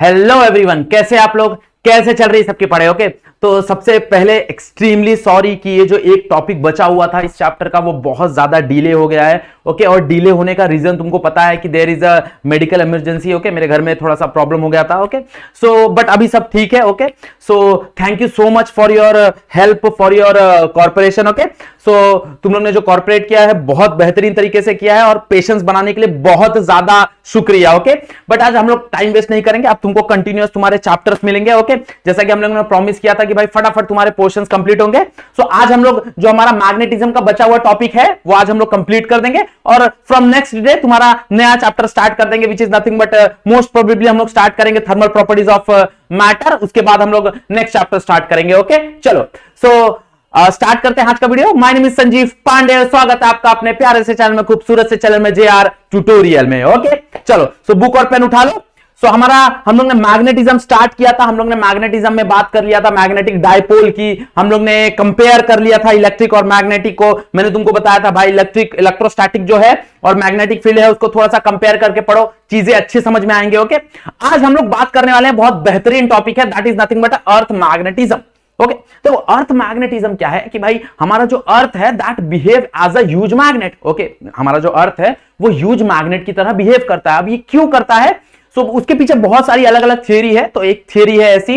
Hello everyone, कैसे आप लोग, कैसे चल रही है सबकी पढ़ाई। ओके, तो सबसे पहले एक्सट्रीमली सॉरी कि ये जो एक टॉपिक बचा हुआ था इस चैप्टर का वो बहुत ज्यादा डिले हो गया है। ओके, और डिले होने का रीजन तुमको पता है कि there is a medical emergency. Okay, मेरे घर में थोड़ा सा प्रॉब्लम हो गया था। ओके, सो बट अभी सब ठीक है। Okay, so thank you so much for your help, for your corporation. Okay, so तुम लोग ने जो कॉर्पोरेट किया है बहुत बेहतरीन तरीके से किया है और पेशेंस बनाने के लिए बहुत ज्यादा शुक्रिया। ओके, बट आज हम लोग टाइम वेस्ट नहीं करेंगे, अब तुमको कंटिन्यूअस तुम्हारे चैप्टर्स मिलेंगे। ओके, जैसा कि हम लोगों ने प्रॉमिस किया था कि भाई फटाफट तुम्हारे पोर्शंस कंप्लीट होंगे। सो आज हम लोग जो हमारा मैग्नेटिज्म का बचा हुआ टॉपिक है वो आज हम लोग कंप्लीट कर देंगे और फ्रॉम नेक्स्ट डे तुम्हारा नया चैप्टर स्टार्ट कर देंगे, which is nothing but most probably हम लोग स्टार्ट करेंगे थर्मल प्रॉपर्टीज ऑफ मैटर। उसके बाद हम लोग नेक्स्ट चैप्टर स्टार्ट करेंगे। ओके, चलो सो स्टार्ट करते हैं आज का video. My name is Sanjeev Pandey, स्वागत है आपका अपने प्यारे से चैनल में, खूबसूरत से चैनल में, JR ट्यूटोरियल में। ओके, चलो सो बुक और पेन उठा लो। सो हम लोग ने मैग्नेटिज्म स्टार्ट किया था, हम लोग ने मैग्नेटिज्म में बात कर लिया था मैग्नेटिक डायपोल की, हम लोग ने कंपेयर कर लिया था इलेक्ट्रिक और मैग्नेटिक को। मैंने तुमको बताया था भाई इलेक्ट्रोस्टैटिक जो है और मैग्नेटिक फील्ड है उसको थोड़ा सा कंपेयर करके पढ़ो, चीजें अच्छी समझ में आएंगे। ओके, आज हम लोग बात करने वाले हैं बहुत बेहतरीन टॉपिक है, that is nothing but earth magnetism. Okay, तो अर्थ मैग्नेटिज्म क्या है कि भाई हमारा जो अर्थ है that behave as a huge magnet. Okay, हमारा जो अर्थ है वो ह्यूज मैग्नेट की तरह बिहेव करता है। अब ये क्यों करता है? सो उसके पीछे बहुत सारी अलग अलग थियरी है। तो एक थियरी है ऐसी,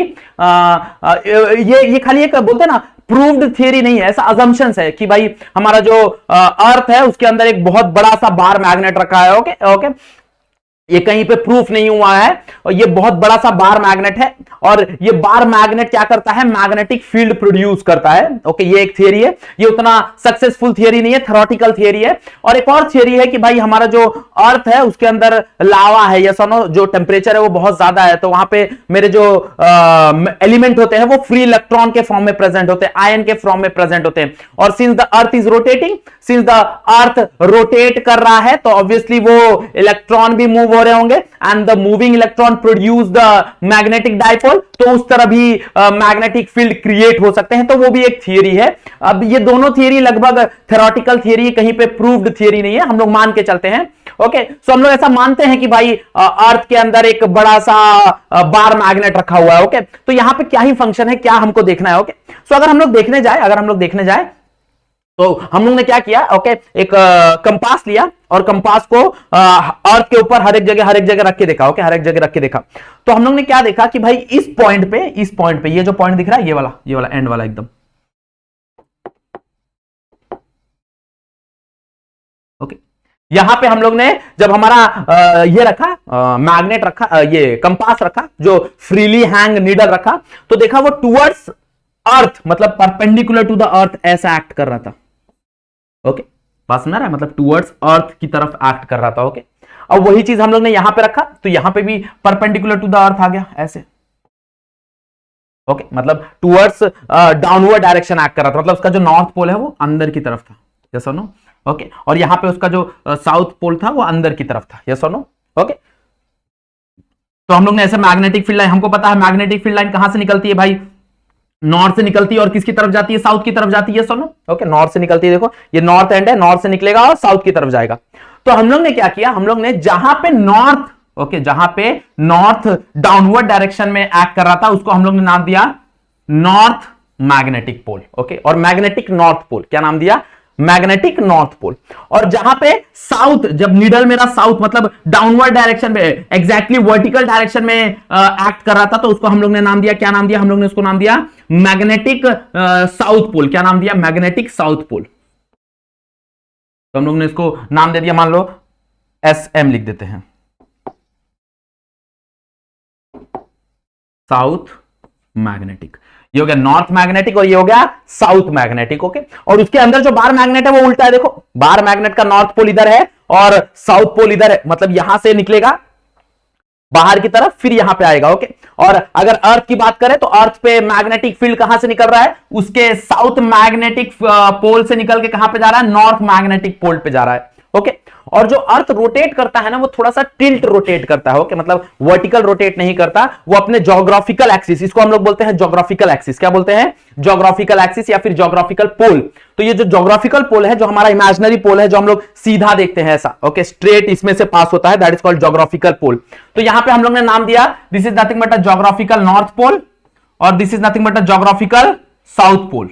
ये खाली एक बोलते हैं ना प्रूव्ड थियरी नहीं है, ऐसा अजम्पशंस है कि भाई हमारा जो अर्थ है उसके अंदर एक बहुत बड़ा सा बार मैग्नेट रखा है। ओके ओके, ये कहीं पे प्रूफ नहीं हुआ है और ये बहुत बड़ा सा बार मैग्नेट है और ये बार मैग्नेट क्या करता है, मैग्नेटिक फील्ड प्रोड्यूस करता है। ओके, ये एक थियरी है, ये उतना सक्सेसफुल थियरी नहीं है, थ्योरेटिकल थियरी है। और एक और थियरी है कि भाई हमारा जो अर्थ है उसके अंदर लावा है, या सुनो जो टेम्परेचर है वो बहुत ज्यादा है, तो वहां पे मेरे जो एलिमेंट होते हैं वो फ्री इलेक्ट्रॉन के फॉर्म में प्रेजेंट होते हैं, आयन के फॉर्म में प्रेजेंट होते हैं। और since the earth is rotating, since the earth rotate कर रहा है तो ऑब्वियसली वो इलेक्ट्रॉन भी मूव हो रहे होंगे and the moving electron produce the magnetic dipole, तो उस तरह भी मैग्नेटिक फील्ड क्रिएट हो सकते हैं। तो वो भी एक थियरी है। अब ये दोनों थियरी लगभग थ्योरेटिकल थियरी, कहीं पे प्रूव्ड थियरी नहीं है, हम लोग मान के चलते हैं। ओके, सो हम लोग ऐसा मानते हैं कि भाई अर्थ के अंदर एक बड़ा सा बार मैग्नेट रखा हुआ है। ओके, तो यहां पे क्या ही फंक्शन है, क्या हमको देखना है। ओके, सो अगर हम लोग देखने जाए तो हम लोग ने क्या किया, ओके, एक कंपास लिया और कंपास को अर्थ के ऊपर हर एक जगह रख के देखा। ओके, हर एक जगह रख के देखा तो हम लोग ने क्या देखा कि भाई इस पॉइंट पे ये जो पॉइंट दिख रहा है, ये वाला एंड वाला एकदम। ओके, यहां पे हम लोग ने जब हमारा ये रखा मैग्नेट रखा, ये कंपास रखा, जो फ्रीली हैंग नीडल रखा, तो देखा वो टुवर्ड्स अर्थ, मतलब परपेंडिकुलर टू द अर्थ ऐसा एक्ट कर रहा था। ओके, बात समझ रहा है, मतलब टुवर्ड्स अर्थ की तरफ एक्ट कर रहा था। ओके, अब वही चीज हम लोग ने यहां पे रखा तो यहां पे भी परपेंडिकुलर टू द अर्थ आ गया ऐसे। ओके, मतलब टुवर्ड्स डाउनवर्ड डायरेक्शन एक्ट कर रहा था, मतलब उसका जो नॉर्थ पोल है वो अंदर की तरफ था। यस और नो? ओके, और यहां पे उसका जो साउथ पोल था वो अंदर की तरफ था। यस और नो? ओके, तो हम लोग ने ऐसे मैग्नेटिक फील्ड लाइन, हमको पता है मैग्नेटिक फील्ड लाइन कहां से निकलती है भाई, नॉर्थ से निकलती है और किसकी तरफ जाती है, साउथ की तरफ जाती है। सुनो, ओके, नॉर्थ से निकलती है, देखो ये नॉर्थ एंड है, नॉर्थ से निकलेगा और साउथ की तरफ जाएगा। तो हम लोग ने क्या किया, हम लोग ने जहां पे नॉर्थ, ओके, जहां पे नॉर्थ डाउनवर्ड डायरेक्शन में एक्ट कर रहा था उसको हम लोग ने नाम दिया नॉर्थ मैग्नेटिक पोल। ओके, और मैग्नेटिक नॉर्थ पोल क्या नाम दिया, मैग्नेटिक नॉर्थ पोल। और जहां पे साउथ, जब नीडल मेरा साउथ मतलब डाउनवर्ड डायरेक्शन में, एग्जैक्टली वर्टिकल डायरेक्शन में एक्ट कर रहा था तो उसको हम लोग ने नाम दिया, क्या नाम दिया, हम लोग ने उसको नाम दिया मैग्नेटिक साउथ पोल। क्या नाम दिया, मैग्नेटिक साउथ पोल। तो हम लोग ने इसको नाम दे दिया, मान लो SM लिख देते हैं, साउथ मैग्नेटिक। ये हो गया नॉर्थ मैग्नेटिक और ये हो गया साउथ मैग्नेटिक। ओके, और उसके अंदर जो बार मैग्नेट है वो उल्टा है, देखो बार मैग्नेट का नॉर्थ पोल इधर है और साउथ पोल इधर है, मतलब यहां से निकलेगा बाहर की तरफ फिर यहां पे आएगा। ओके, और अगर अर्थ की बात करें तो अर्थ पे मैग्नेटिक फील्ड कहां से निकल रहा है, उसके साउथ मैग्नेटिक पोल से निकल के कहां पे जा रहा है, नॉर्थ मैग्नेटिक पोल पे जा रहा है। ओके। और जो अर्थ रोटेट करता है ना, वो थोड़ा सा टिल्ट रोटेट करता है। ओके, मतलब वर्टिकल रोटेट नहीं करता, वो अपने ज्योग्राफिकल एक्सिस, इसको हम लोग बोलते हैं ज्योग्राफिकल एक्सिस। क्या बोलते हैं? ज्योग्राफिकल एक्सिस या फिर ज्योग्राफिकल पोल। तो ये जो ज्योग्राफिकल पोल है, जो हमारा इमेजिनरी पोल है, जो हम लोग सीधा देखते हैं ऐसा, ओके, स्ट्रेट इसमें से पास होता है, that is called geographical pole. तो यहां पे हम लोग ने नाम दिया, this is nothing but a geographical north pole और this is nothing but a geographical south pole.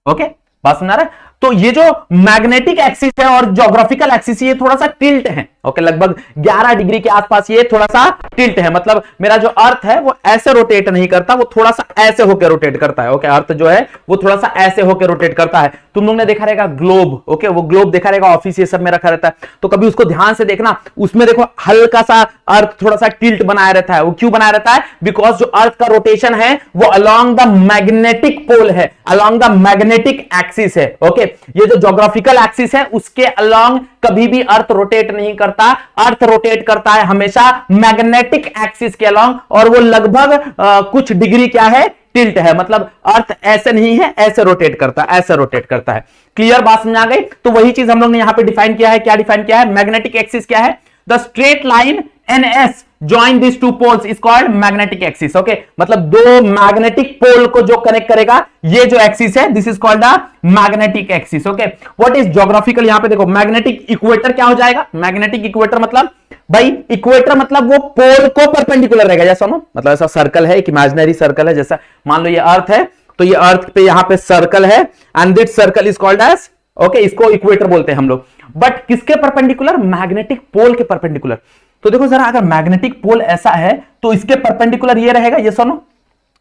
Okay, बात समझ रहा है? तो ये जो मैग्नेटिक एक्सिस है और ज्योग्राफिकल एक्सिस, ये थोड़ा सा टिल्ट है। ओके, लगभग 11 डिग्री के आसपास ये थोड़ा सा टिल्ट है। मतलब मेरा जो अर्थ है वो ऐसे रोटेट नहीं करता, वो थोड़ा सा ऐसे होकर रोटेट करता है। ओके, अर्थ जो है वो थोड़ा सा ऐसे होकर रोटेट करता है। तुम लोग ने देखा रहेगा ग्लोब, ओके, वो ग्लोब देखा रहेगा, ऑफिस ये सब में रखा रहता है, तो कभी उसको ध्यान से देखना, उसमें देखो हल्का सा अर्थ थोड़ा सा टिल्ट बनाया रहता है। वो क्यों बनाया रहता है? बिकॉज जो अर्थ का रोटेशन है वो अलोंग द मैग्नेटिक पोल है, अलोंग द मैग्नेटिक एक्सिस है। ओके, ये जो ज्योग्राफिकल एक्सिस है उसके अलोंग कभी भी अर्थ रोटेट नहीं करता। अर्थ रोटेट करता है हमेशा मैग्नेटिक एक्सिस के अलोंग, और वो लगभग कुछ डिग्री क्या है? टिल्ट है। मतलब अर्थ ऐसे नहीं है, ऐसे रोटेट करता है, ऐसे रोटेट करता है। क्लियर बात समझ आ गई? तो वही चीज हम लोग ने यहां पे डिफाइन किया है। क्या डिफाइन किया है? मैग्नेटिक एक्सिस क्या है? The straight line NS join these two poles is called magnetic axis. Okay, मतलब दो मैग्नेटिक पोल को जो कनेक्ट करेगा, ये जो एक्सिस है, this is called the magnetic axis. Okay, what is geographical? यहां पे देखो, मैग्नेटिक इक्वेटर क्या हो जाएगा? मैग्नेटिक इक्वेटर मतलब भाई, इक्वेटर मतलब वो पोल को परपेंडिकुलर रहेगा। जैसा नो, मतलब ऐसा सर्कल है, एक इमेजिनरी सर्कल है, जैसा मान लो ये अर्थ है, तो ये अर्थ पे यहां पे सर्कल है, and this circle is called as, okay, इसको इक्वेटर बोलते हैं हम लोग। बट किसके परपेंडिकुलर? मैग्नेटिक पोल के परपेंडिकुलर। तो देखो जरा, अगर मैग्नेटिक पोल ऐसा है तो इसके परपेंडिकुलर ये रहेगा, ये सुनो,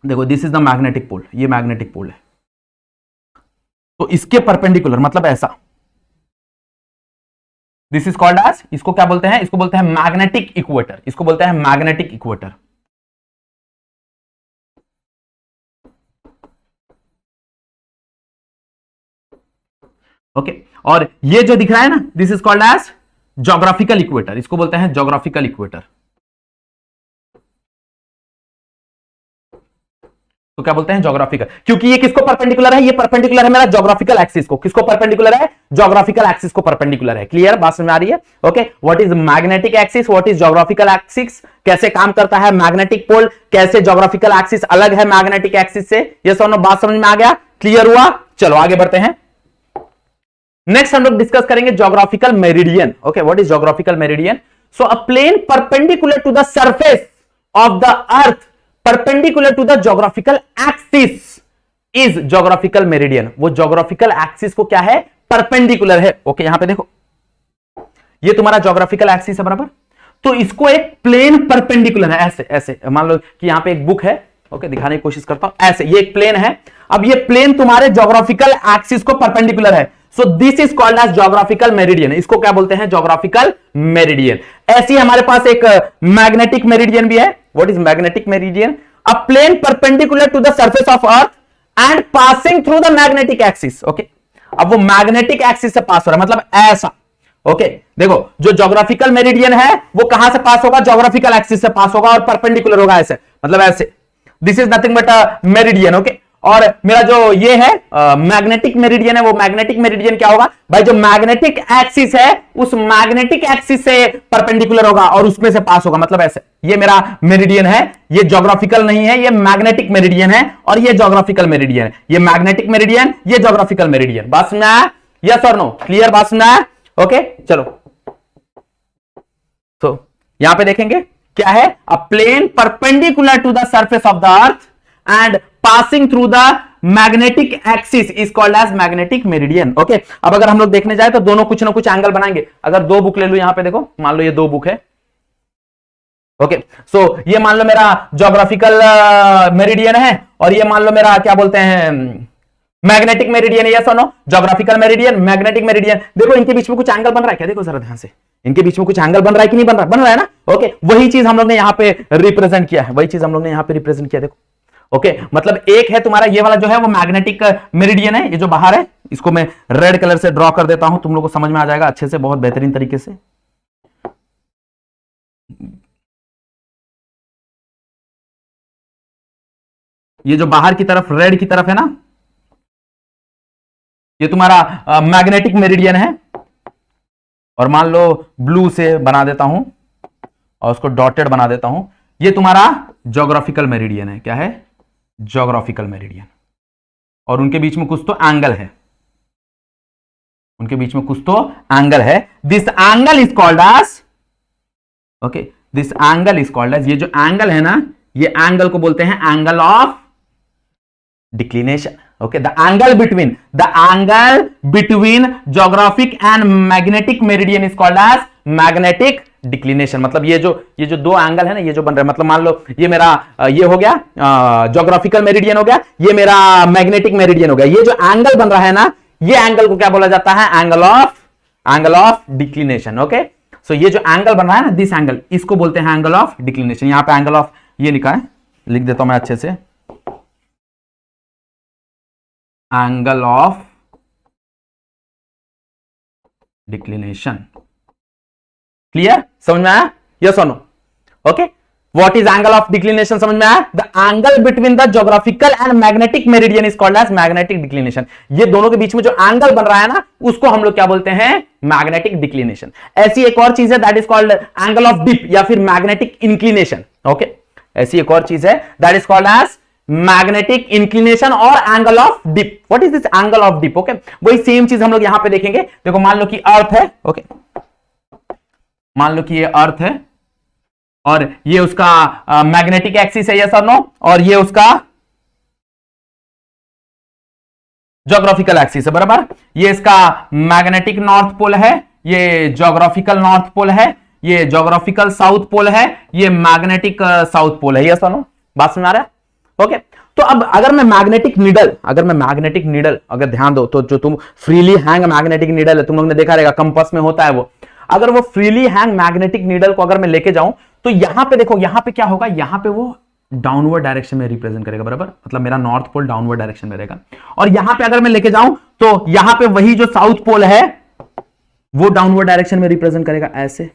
देखो this is the magnetic pole, ये मैग्नेटिक पोल है, तो इसके परपेंडिकुलर मतलब ऐसा, दिस इज कॉल्ड एज, इसको क्या बोलते हैं? इसको बोलते हैं मैग्नेटिक इक्वेटर, इसको बोलते हैं मैग्नेटिक इक्वेटर। ओके, और ये जो दिख रहा है ना, this is called as geographical equator, इसको बोलते हैं ज्योग्राफिकल इक्वेटर। तो क्या बोलते हैं? ज्योग्राफिकल, क्योंकि ये किसको परपेंडिकुलर है? ये परपेंडिकुलर है मेरा ज्योग्राफिकल एक्सिस को। किसको परपेंडिकुलर है? ज्योग्राफिकल एक्सिस को परपेंडिकुलर है। क्लियर बात समझ आ रही है? Okay, what is magnetic axis, what is geographical axis, कैसे काम करता है मैग्नेटिक पोल, कैसे ज्योग्राफिकल एक्सिस अलग है मैग्नेटिक एक्सिस से, ये सब बात समझ में आ गया? क्लियर हुआ? चलो आगे बढ़ते हैं। नेक्स्ट हम लोग डिस्कस करेंगे geographical meridian. Okay, what is geographical meridian? So a plane perpendicular to the surface of the earth perpendicular to the geographical axis is geographical meridian. वो ज्योग्राफिकल एक्सिस को क्या है? परपेंडिकुलर है। ओके, यहां पे देखो, ये तुम्हारा ज्योग्राफिकल एक्सिस है, बराबर, तो इसको एक प्लेन परपेंडिकुलर है, ऐसे ऐसे मान लो कि यहां पे एक बुक है, ओके, दिखाने की कोशिश करता हूं, ऐसे ये एक प्लेन है। अब ये प्लेन तुम्हारे ज्योग्राफिकल एक्सिस को परपेंडिकुलर है, so this is called as geographical meridian. इसको क्या बोलते हैं? Geographical meridian. ऐसी हमारे पास एक मैग्नेटिक मेरिडियन भी है। What is magnetic meridian? A plane perpendicular to the surface of earth and passing through the magnetic axis. Okay, अब वो मैग्नेटिक एक्सिस से पास हो रहा है, मतलब ऐसा। ओके, देखो, जो ज्योग्राफिकल मेरिडियन है वो कहां से पास होगा? ज्योग्राफिकल एक्सिस से पास होगा और परपेंडिकुलर होगा, ऐसे, मतलब ऐसे। This is nothing but a meridian. Okay, और मेरा जो ये है मैग्नेटिक मेरिडियन है, वो मैग्नेटिक मेरिडियन क्या होगा भाई? जो मैग्नेटिक एक्सिस है उस मैग्नेटिक एक्सिस से परपेंडिकुलर होगा और उसमें से पास होगा, मतलब ऐसे। ये मेरा मेरिडियन है, ये ज्योग्राफिकल नहीं है, ये मैग्नेटिक मेरिडियन है, और ये ज्योग्राफिकल मेरिडियन है। ये मैग्नेटिक मेरिडियन, ये ज्योग्राफिकल मेरिडियन। बात सुना है? यस और नो? क्लियर बात सुना है? ओके, चलो, तो यहां पे देखेंगे क्या है? A plane perpendicular to the surface of the earth and passing through the magnetic axis is called as magnetic meridian. Okay, अब अगर हम लोग देखने जाए तो दोनों कुछ ना कुछ एंगल बनाएंगे। अगर दो बुक ले लो, यहां पे देखो, मान लो ये दो बुक है। ओके, सो ये मान लो मेरा ज्योग्राफिकल मेरिडियन है, और ये मान लो मेरा क्या बोलते हैं? मैग्नेटिक मेरिडियन है। यस और no? Geographical meridian, magnetic meridian. देखो इनके बीच में कुछ एंगल बन रहा है क्या? देखो जरा ध्यान से, इनके बीच में कुछ एंगल बन रहा है कि नहीं बन रहा? बन रहा है ना? ओके, वही चीज हम लोग ने यहां पे रिप्रेजेंट किया है, वही चीज हम लोग ने यहां पे रिप्रेजेंट किया। देखो, ओके, मतलब एक है तुम्हारा ये वाला जो है वो मैग्नेटिक मेरिडियन है, ये जो बाहर है, इसको मैं रेड कलर से ड्रॉ कर देता हूं, तुम लोग को समझ में आ जाएगा अच्छे से, बहुत बेहतरीन तरीके से। ये जो बाहर की तरफ रेड की तरफ है ना, ये तुम्हारा मैग्नेटिक मेरिडियन है, और मान लो ब्लू से बना देता हूं और उसको डॉटेड बना देता हूं, ये तुम्हारा ज्योग्राफिकल मेरिडियन है। क्या है? Geographical meridian. और उनके बीच में कुछ तो एंगल है, उनके बीच में कुछ तो एंगल है। This angle is called as, okay, this angle is called as, ये जो एंगल है ना, ये एंगल को बोलते हैं angle of declination. Okay, the angle between geographic and magnetic meridian is called as magnetic declination. मतलब ये जो दो एंगल है ना, ये जो बन रहा है, मतलब मान लो ये मेरा ये हो गया ज्योग्राफिकल मेरिडियन हो गया, ये मेरा मैग्नेटिक मेरिडियन हो गया। ये जो एंगल बन रहा है ना, ये एंगल को क्या बोला जाता है? Angle of declination. ओके, सो ये जो एंगल बन रहा है ना, दिस एंगल, इसको बोलते हैं एंगल ऑफ डिक्लिनेशन। यहां पे एंगल ऑफ ये लिखा है, लिख देता हूं मैं अच्छे से, एंगल ऑफ डिक्लिनेशन। क्लियर? समझ में आया? यस और no? Okay, what is angle of declination? समझ में आया? The angle between the geographical and magnetic meridian is called as magnetic declination. ये दोनों के बीच में जो एंगल बन रहा है ना, उसको हम लोग क्या बोलते हैं? Magnetic declination. ऐसी एक और चीज है, that is called angle of dip या फिर मैग्नेटिक इंक्लिनेशन। ओके, ऐसी एक और चीज है, that is called as magnetic inclination और angle of dip. What is this angle of dip? Okay, वही सेम चीज हम लोग यहां पे देखेंगे। देखो, मान लो कि अर्थ है, ओके, मान लो कि ये अर्थ है और ये उसका मैग्नेटिक एक्सिस है, यस और नो, और ये उसका ज्योग्राफिकल एक्सिस है, बराबर। ये इसका मैग्नेटिक नॉर्थ पोल है, ये ज्योग्राफिकल नॉर्थ पोल है, ये ज्योग्राफिकल साउथ पोल है, ये मैग्नेटिक साउथ पोल है, यस और नो? बात समझ आ रहा है? ओके, तो अब अगर मैं मैग्नेटिक नीडल अगर ध्यान दो तो, जो तुम फ्रीली हैंग मैग्नेटिक नीडल है, तुम लोग ने देखा रहेगा कंपास में होता है वो, अगर वो फ्रीली हैंग मैग्नेटिक नीडल को अगर मैं लेके जाऊं तो यहां पे देखो, यहां पे क्या होगा? यहां पे वो डाउनवर्ड डायरेक्शन में रिप्रेजेंट करेगा, बराबर। मतलब मेरा नॉर्थ पोल डाउनवर्ड डायरेक्शन में रहेगा, और यहां पे अगर मैं लेके जाऊं तो यहां पे वही जो साउथ पोल है वो डाउनवर्ड डायरेक्शन में रिप्रेजेंट करेगा, ऐसे,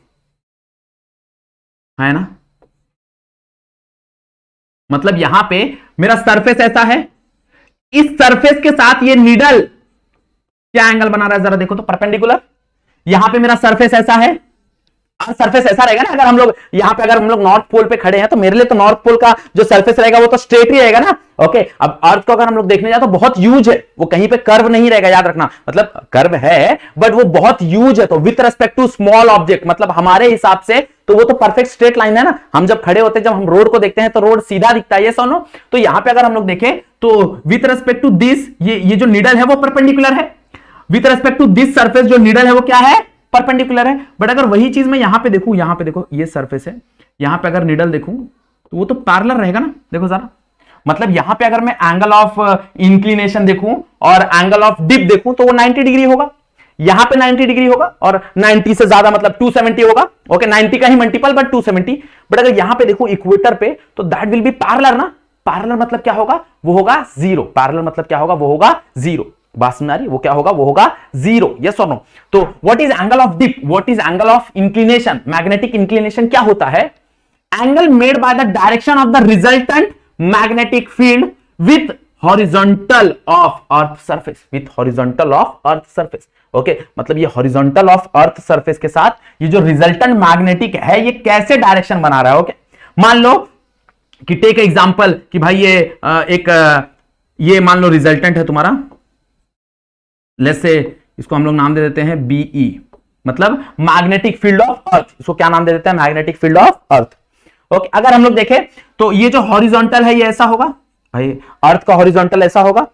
है ना? मतलब यहां पे मेरा सरफेस ऐसा है, इस सरफेस के साथ ये नीडल क्या एंगल बना रहा है जरा देखो तो, परपेंडिकुलर। यहां पे मेरा सरफेस ऐसा है, सरफेस ऐसा रहेगा ना, अगर हम लोग यहां पे अगर हम लोग नॉर्थ पोल पे खड़े हैं तो मेरे लिए तो नॉर्थ पोल का जो सरफेस रहेगा वो तो स्ट्रेट ही रहेगा ना। ओके, अब अर्थ को अगर हम लोग देखने जाए तो बहुत ह्यूज है, वो कहीं पे कर्व नहीं रहेगा, याद रखना। मतलब कर्व है बट वो बहुत ह्यूज है, तो with respect to small object, मतलब हमारे हिसाब से तो वो तो परफेक्ट स्ट्रेट लाइन है ना। हम जब खड़े होते हैं, जब हम रोड को देखते हैं तो रोड सीधा दिखता है, ये सोनो। तो यहां पे अगर हम लोग देखें तो विथ रेस्पेक्ट टू दिस, ये जो नीडल है वो परपेंडिकुलर है। With respect to this surface जो नीडल है वो क्या है? परपेंडिकुलर है। बट अगर वही चीज मैं यहां पे देखूं, यहां पे देखो ये सरफेस है, यहां पे अगर नीडल देखूं तो वो तो पैरेलल रहेगा ना। देखो जरा, मतलब यहां पे अगर मैं एंगल ऑफ इंक्लिनेशन देखूं और एंगल ऑफ डिप देखूं तो वो 90 डिग्री होगा, यहां पे 90 डिग्री होगा, और 90 से ज्यादा मतलब 270 होगा। ओके, 90 का ही मल्टीपल बट 270। बट अगर यहां पे देखूं इक्वेटर पे तो दैट विल बी पैरेलल ना। पैरेलल मतलब क्या होगा? वो होगा जीरो। पैरेलल मतलब क्या होगा? वो होगा जीरो। बात समझ आ रही? वो क्या होगा? वो होगा जीरो। यस और नो? तो what is angle of dip? What is angle of inclination? Magnetic inclination क्या होता है? Angle made by the direction of the resultant magnetic field with horizontal of earth surface, with horizontal of earth surface. Okay, मतलब ये horizontal of earth surface के साथ ये जो resultant magnetic है ये कैसे डायरेक्शन बना रहा है। ओके, मान लो कि टेक एग्जांपल कि भाई ये मान लो रिजल्टेंट है तुम्हारा, लेट्स से इसको हम लोग नाम दे देते हैं बीई, मतलब मैग्नेटिक फील्ड ऑफ अर्थ। इसको क्या नाम दे देते हैं? Magnetic field of earth. Okay, अगर हम लोग देखें तो ये जो हॉरिजॉन्टल है ये ऐसा होगा, भाई अर्थ का हॉरिजॉन्टल ऐसा होगा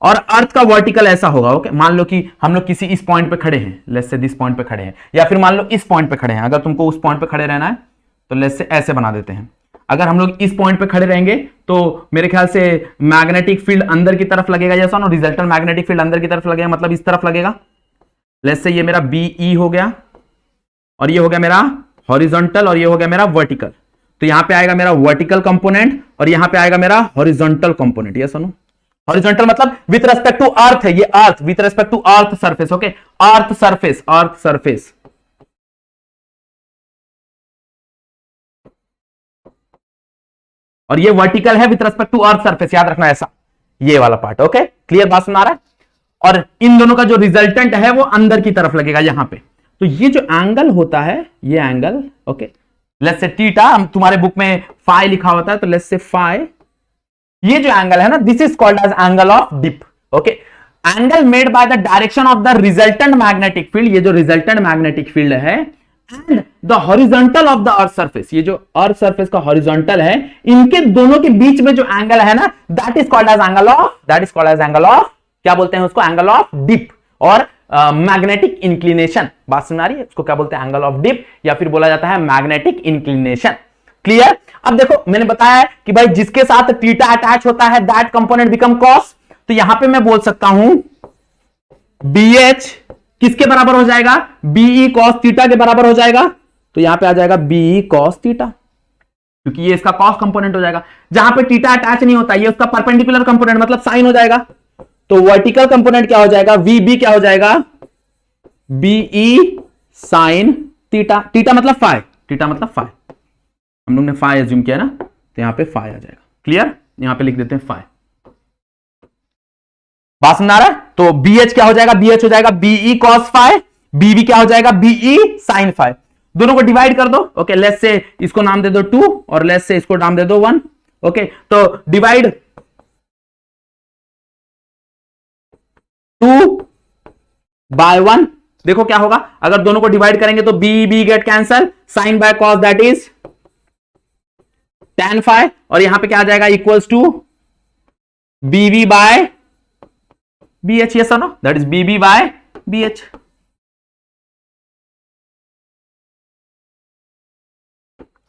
और अर्थ का वर्टिकल ऐसा होगा। ओके, मान लो कि हम लोग किसी इस पॉइंट पे खड़े हैं, लेट्स से दिस पॉइंट पे खड़े हैं, या फिर मान लो इस पॉइंट पे खड़े हैं। अगर तुमको उस पॉइंट पे खड़े रहना है तो लेट्स से ऐसे बना देते हैं। अगर हम लोग इस पॉइंट पे खड़े रहेंगे तो मेरे ख्याल से मैग्नेटिक फील्ड अंदर की तरफ लगेगा, जैसा ना रिजल्टेंट मैग्नेटिक फील्ड अंदर की तरफ लगेगा, मतलब इस तरफ लगेगा। लेट्स से ये मेरा बीई हो गया और ये हो गया मेरा हॉरिजॉन्टल और ये हो गया मेरा वर्टिकल। तो यहां पे आएगा मेरा वर्टिकल कंपोनेंट और यहां पे आएगा मेरा हॉरिजॉन्टल कंपोनेंट। ये सुनो, हॉरिजॉन्टल मतलब विथ रेस्पेक्ट टू अर्थ है, ये earth with respect to earth surface. Okay, earth surface, earth surface. और ये वर्टिकल है with respect to earth surface, याद रखना ऐसा, ये वाला पार्ट। Okay, clear? बात सुना रहा है? और इन दोनों का जो रिजल्टेंट है वो अंदर की तरफ लगेगा यहां पे। तो ये जो एंगल होता है, ये angle, okay, let's say theta, तुम्हारे बुक में फाई लिखा होता है, तो लेट्स से फाई, ये जो एंगल है ना, this is called as angle of dip. Okay, angle made by the direction of the resultant magnetic field, ये जो रिजल्टेंट मैग्नेटिक फील्ड है, and the horizontal of the earth surface, ये जो earth surface का horizontal है, इनके दोनों के बीच में जो एंगल है ना, that is called as angle of, क्या बोलते हैं उसको, एंगल ऑफ डिप और मैग्नेटिक इंक्लिनेशन। बात समझ आ रही है? उसको क्या बोलते हैं, एंगल ऑफ डिप, या फिर बोला जाता है मैग्नेटिक इंक्लिनेशन। क्लियर? अब देखो मैंने बताया है कि भाई जिसके साथ थीटा अटैच होता है दैट कंपोनेंट बिकम कॉस, तो यहां पे मैं बोल सकता हूं BH किसके बराबर हो जाएगा, BE cos थीटा के बराबर हो जाएगा, तो यहां पे आ जाएगा BE cos थीटा, क्योंकि ये इसका कॉस कंपोनेंट हो जाएगा। जहां पे थीटा अटैच नहीं होता, ये उसका परपेंडिकुलर कंपोनेंट मतलब साइन हो जाएगा, तो वर्टिकल कंपोनेंट क्या हो जाएगा, VB क्या हो जाएगा, BE sin थीटा, थीटा मतलब फाई, थीटा मतलब फाई, हम लोग ने फाई एज्यूम किया ना, तो यहां पे फाई आ जाएगा। क्लियर? यहां पे लिख देते हैं फाई। बात समझ आ रहा है? तो BH क्या हो जाएगा, BH हो जाएगा BE cos फाई, BB क्या हो जाएगा, BE sin फाई। दोनों को डिवाइड कर दो। ओके, लेट्स से इसको नाम दे दो 2 और लेट्स से इसको नाम दे दो 1। ओके, तो डिवाइड 2 बाय 1, देखो क्या होगा, अगर दोनों को डिवाइड करेंगे तो BE get cancel, sine by cos that is tan phi, और यहां पे क्या आ जाएगा, equals to BB by BH, yes or no? That is BB by BH.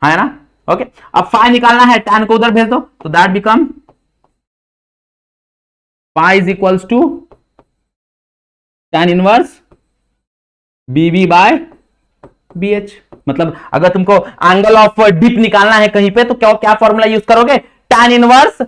है ना? ओके, अब फाई निकालना है, tan को उधर भेज दो, तो that become phi is equals to tan inverse BB by BH। मतलब अगर तुमको एंगल ऑफ डिप निकालना है कहीं पे, तो क्या फॉर्मूला यूज करोगे, tan inverse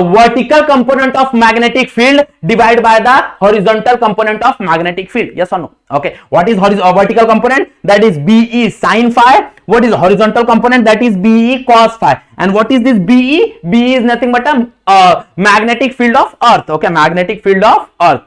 vertical component of magnetic field divided by the horizontal component of magnetic field. Yes or no? Okay, what is vertical component? That is BE sin phi. What is horizontal component? That is BE cos phi. And what is this BE? BE is nothing but a magnetic field of earth. Okay, magnetic field of earth.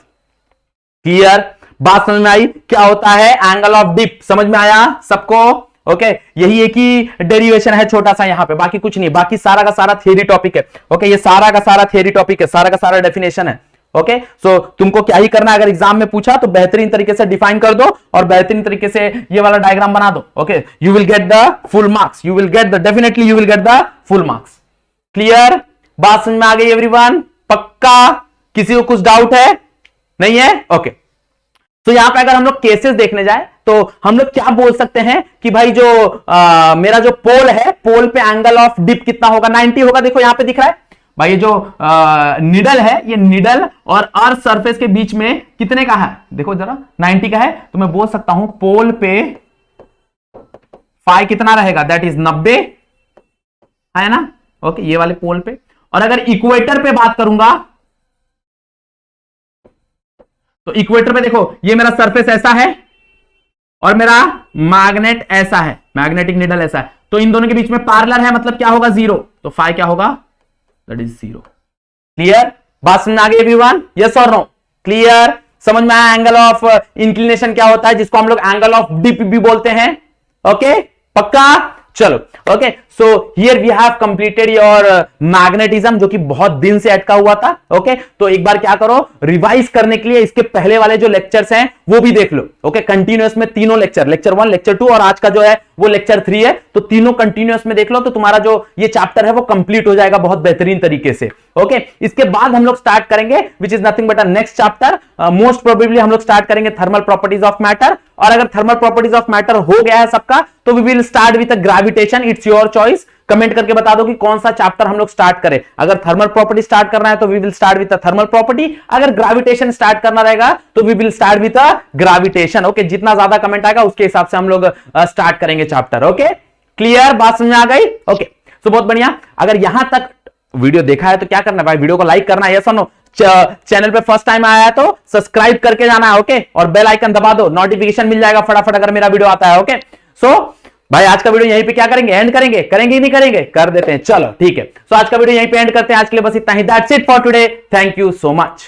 Clear? बात समझ में आई? क्या होता है angle of dip? समझ में आया सबको? ओके, यही एक ही डेरिवेशन है छोटा सा यहां पे, बाकी कुछ नहीं, बाकी सारा का सारा थियरी टॉपिक है। ओके, ये सारा का सारा थियरी टॉपिक है, सारा का सारा डेफिनेशन है। ओके, सो तुमको क्या ही करना है, अगर एग्जाम में पूछा तो बेहतरीन तरीके से डिफाइन कर दो और बेहतरीन तरीके से ये वाला डायग्राम बना दो। Okay, you will get the full marks, you will get the, definitely you will get the full marks. Clear? बात समझ में आ गई एवरीवन? पक्का? किसी को कुछ डाउट है? नहीं है? ओके, तो यहां पे अगर हम लोग केसेस देखने जाए तो हम लोग क्या बोल सकते हैं कि भाई जो मेरा जो पोल है, पोल पे एंगल ऑफ डिप कितना होगा, 90 होगा। देखो यहां पे दिख रहा है भाई, ये जो निडल है, ये निडल और अर्थ सरफेस के बीच में कितने का है, देखो जरा 90 का है, तो मैं बोल सकता हूं पोल पे फाई कितना रहेगा, दैट इज 90, है ना? ओके, ये वाले पोल पे। और अगर इक्वेटर पे बात करूंगा तो इक्वेटर पे देखो, ये मेरा सरफेस ऐसा है और मेरा मैग्नेट ऐसा है, मैग्नेटिक निडल ऐसा है, तो इन दोनों के बीच में पैरेलल है, मतलब क्या होगा, 0, तो फाई क्या होगा, दैट इज 0। क्लियर? बात समझ आ गई एवरीवन? यस और नो? क्लियर? समझ में आया एंगल ऑफ इंक्लिनेशन क्या होता है, जिसको हम लोग एंगल ऑफ डिप भी बोलते हैं। ओके, पक्का? चलो, okay, so here we have completed your magnetism, जो कि बहुत दिन से अटका हुआ था। ओके, तो एक बार क्या करो, रिवाइज करने के लिए इसके पहले वाले जो लेक्चर्स हैं वो भी देख लो। ओके, कंटिन्यूअस में तीनों लेक्चर 1, लेक्चर 2 और आज का जो है वो लेक्चर 3 है, तो तीनों कंटिन्यूअस में देख लो, तो तुम्हारा जो ये चैप्टर है वो कंप्लीट हो जाएगा बहुत बेहतरीन तरीके से। ओके, इसके बाद हम लोग स्टार्ट करेंगे which is nothing but a next chapter, most probably हम लोग स्टार्ट करेंगे थर्मल प्रॉपर्टीज ऑफ मैटर, और अगर थर्मल प्रॉपर्टीज ऑफ मैटर हो गया है सबका, तो we will start with gravitation. It's your choice, comment करके बता दो कि कौन सा चैप्टर हम लोग स्टार्ट करें। अगर थर्मल प्रॉपर्टी स्टार्ट करना है तो we will start with thermal property, अगर ग्रेविटेशन स्टार्ट करना रहेगा तो we will start with gravitation. Okay, जितना ज्यादा कमेंट आएगा उसके हिसाब से हम लोग स्टार्ट करेंगे चैप्टर। Okay, clear? बात समझ आ गई? ओके, सो बहुत बढ़िया। अगर यहां तक वीडियो देखा है तो क्या करना है भाई, वीडियो को लाइक करना है, यस और नो? चैनल पे फर्स्ट टाइम आया है तो सब्सक्राइब करके जाना है। ओके, और बेल आइकन दबा दो, नोटिफिकेशन मिल जाएगा फटाफट अगर मेरा वीडियो आता है। ओके, सो भाई आज का वीडियो यहीं पे क्या करेंगे, एंड करेंगे, करेंगे नहीं करेंगे, कर देते हैं, चलो ठीक है। सो आज का वीडियो यहीं पे एंड करते हैं, आज के लिए बस इतना ही। That's it for today, thank you so much.